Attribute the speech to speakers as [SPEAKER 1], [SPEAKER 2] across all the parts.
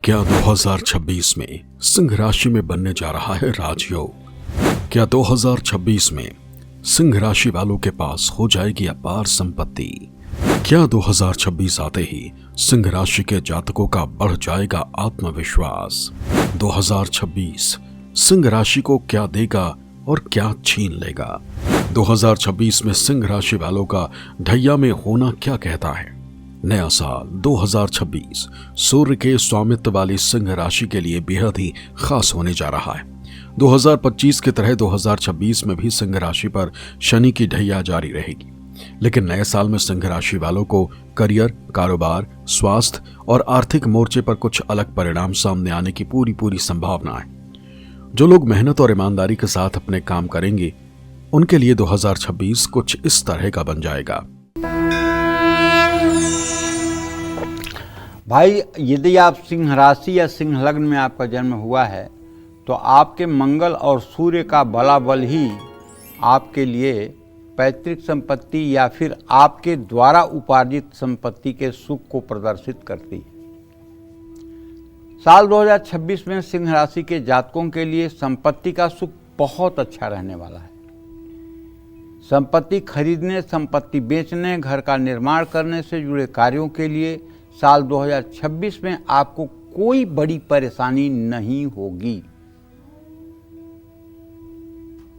[SPEAKER 1] क्या 2026 में सिंह राशि में बनने जा रहा है राजयोग? क्या 2026 में सिंह राशि वालों के पास हो जाएगी अपार संपत्ति? क्या 2026 आते ही सिंह राशि के जातकों का बढ़ जाएगा आत्मविश्वास? 2026 सिंह राशि को क्या देगा और क्या छीन लेगा? 2026 में सिंह राशि वालों का ढैया में होना क्या कहता है? नया साल 2026 सूर्य के स्वामित्व वाली सिंह राशि के लिए बेहद ही खास होने जा रहा है। 2025 की तरह 2026 में भी सिंह राशि पर शनि की ढैया जारी रहेगी, लेकिन नए साल में सिंह राशि वालों को करियर, कारोबार, स्वास्थ्य और आर्थिक मोर्चे पर कुछ अलग परिणाम सामने आने की पूरी संभावना है। जो लोग मेहनत और ईमानदारी के साथ अपने काम करेंगे, उनके लिए 2026 कुछ इस तरह का बन जाएगा।
[SPEAKER 2] भाई, यदि आप सिंह राशि या सिंह लग्न में आपका जन्म हुआ है तो आपके मंगल और सूर्य का बलाबल ही आपके लिए पैतृक संपत्ति या फिर आपके द्वारा उपार्जित संपत्ति के सुख को प्रदर्शित करती है। साल 2026 में सिंह राशि के जातकों के लिए संपत्ति का सुख बहुत अच्छा रहने वाला है। संपत्ति खरीदने, संपत्ति बेचने, घर का निर्माण करने से जुड़े कार्यों के लिए साल 2026 में आपको कोई बड़ी परेशानी नहीं होगी।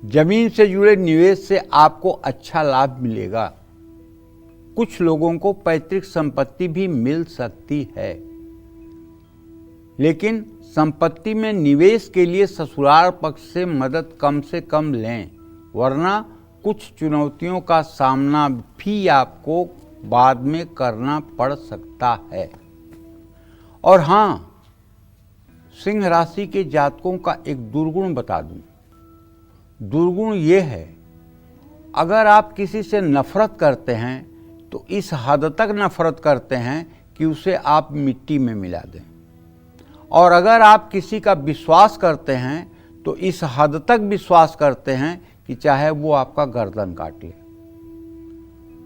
[SPEAKER 2] जमीन से जुड़े निवेश से आपको अच्छा लाभ मिलेगा। कुछ लोगों को पैतृक संपत्ति भी मिल सकती है, लेकिन संपत्ति में निवेश के लिए ससुराल पक्ष से मदद कम से कम लें, वरना कुछ चुनौतियों का सामना भी आपको बाद में करना पड़ सकता है। और हाँ, सिंह राशि के जातकों का एक दुर्गुण बता दूं। दुर्गुण ये है, अगर आप किसी से नफरत करते हैं तो इस हद तक नफरत करते हैं कि उसे आप मिट्टी में मिला दें, और अगर आप किसी का विश्वास करते हैं तो इस हद तक विश्वास करते हैं कि चाहे वो आपका गर्दन काट ले।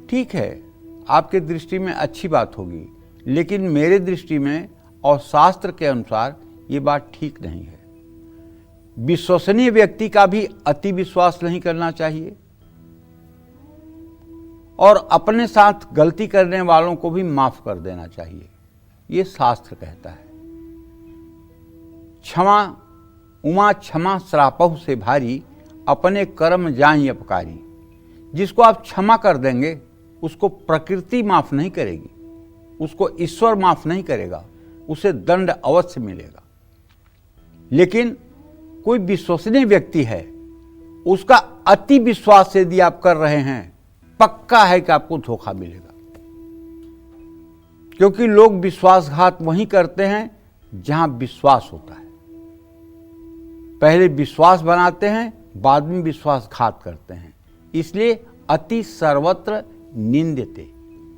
[SPEAKER 2] ठीक है, आपके दृष्टि में अच्छी बात होगी, लेकिन मेरे दृष्टि में और शास्त्र के अनुसार ये बात ठीक नहीं है। विश्वसनीय व्यक्ति का भी अति विश्वास नहीं करना चाहिए, और अपने साथ गलती करने वालों को भी माफ कर देना चाहिए, ये शास्त्र कहता है। क्षमा उमा क्षमा श्रापहु से भारी, अपने कर्म जाहि अपकारी। जिसको आप क्षमा कर देंगे उसको प्रकृति माफ नहीं करेगी, उसको ईश्वर माफ नहीं करेगा, उसे दंड अवश्य मिलेगा। लेकिन कोई विश्वसनीय व्यक्ति है, उसका अति विश्वास यदि आप कर रहे हैं, पक्का है कि आपको धोखा मिलेगा। क्योंकि लोग विश्वासघात वहीं करते हैं जहां विश्वास होता है। पहले विश्वास बनाते हैं, बाद में विश्वासघात करते हैं। इसलिए अति सर्वत्र निंदिते,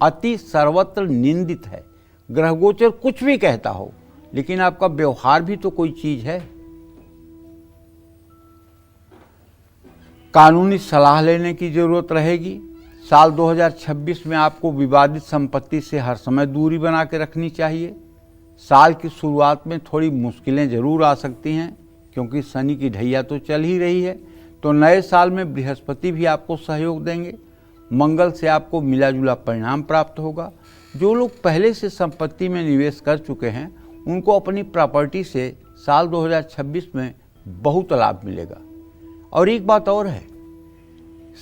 [SPEAKER 2] अति सर्वत्र निंदित है। ग्रहगोचर कुछ भी कहता हो, लेकिन आपका व्यवहार भी तो कोई चीज है। कानूनी सलाह लेने की जरूरत रहेगी। साल 2026 में आपको विवादित संपत्ति से हर समय दूरी बना के रखनी चाहिए। साल की शुरुआत में थोड़ी मुश्किलें जरूर आ सकती हैं, क्योंकि शनि की ढैया तो चल ही रही है। तो नए साल में बृहस्पति भी आपको सहयोग देंगे। मंगल से आपको मिला जुला परिणाम प्राप्त होगा। जो लोग पहले से संपत्ति में निवेश कर चुके हैं, उनको अपनी प्रॉपर्टी से साल 2026 में बहुत लाभ मिलेगा। और एक बात और है,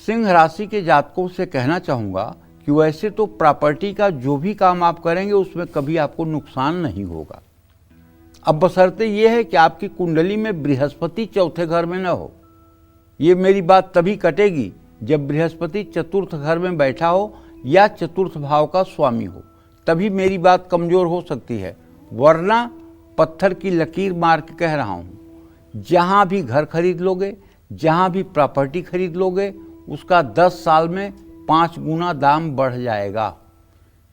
[SPEAKER 2] सिंह राशि के जातकों से कहना चाहूँगा कि वैसे तो प्रॉपर्टी का जो भी काम आप करेंगे उसमें कभी आपको नुकसान नहीं होगा। अब बशर्ते ये है कि आपकी कुंडली में बृहस्पति चौथे घर में न हो। ये मेरी बात तभी कटेगी जब बृहस्पति चतुर्थ घर में बैठा हो या चतुर्थ भाव का स्वामी हो, तभी मेरी बात कमजोर हो सकती है। वरना पत्थर की लकीर मार के कह रहा हूं, जहां भी घर खरीद लोगे, जहां भी प्रॉपर्टी खरीद लोगे, उसका 10 साल में 5 गुना दाम बढ़ जाएगा।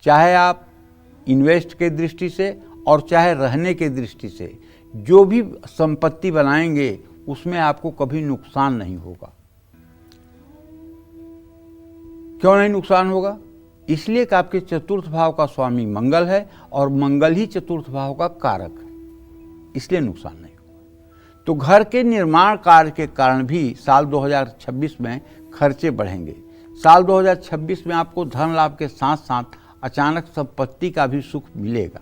[SPEAKER 2] चाहे आप इन्वेस्ट के दृष्टि से और चाहे रहने के दृष्टि से, जो भी संपत्ति बनाएंगे उसमें आपको कभी नुकसान नहीं होगा। क्यों नहीं नुकसान होगा? इसलिए कि आपके चतुर्थ भाव का स्वामी मंगल है, और मंगल ही चतुर्थ भाव का कारक है। इसलिए नुकसान नहीं होगा। तो घर के निर्माण कार्य के कारण भी साल 2026 में खर्चे बढ़ेंगे। साल 2026 में आपको धन लाभ के साथ साथ अचानक संपत्ति का भी सुख मिलेगा।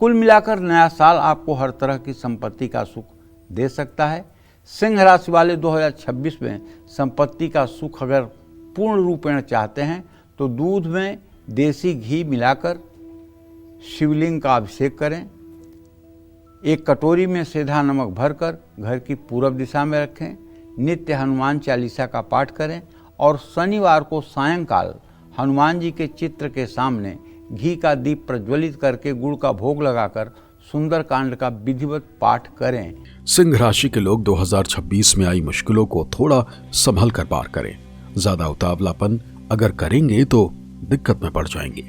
[SPEAKER 2] कुल मिलाकर नया साल आपको हर तरह की संपत्ति का सुख दे सकता है। सिंह राशि वाले 2026 में संपत्ति का सुख अगर पूर्ण रूपेण चाहते हैं तो दूध में देसी घी मिलाकर शिवलिंग का अभिषेक करें। एक कटोरी में सेंधा नमक भरकर घर की पूर्व दिशा में रखें। नित्य हनुमान चालीसा का पाठ करें और शनिवार को सायंकाल हनुमान जी के चित्र के सामने घी का दीप प्रज्वलित करके गुड़ का भोग लगाकर सुंदरकांड का विधिवत पाठ करें।
[SPEAKER 1] सिंह राशि के लोग 2026 में आई मुश्किलों को थोड़ा संभल कर पार करें। ज्यादा उतावलापन अगर करेंगे तो दिक्कत में पड़ जाएंगे।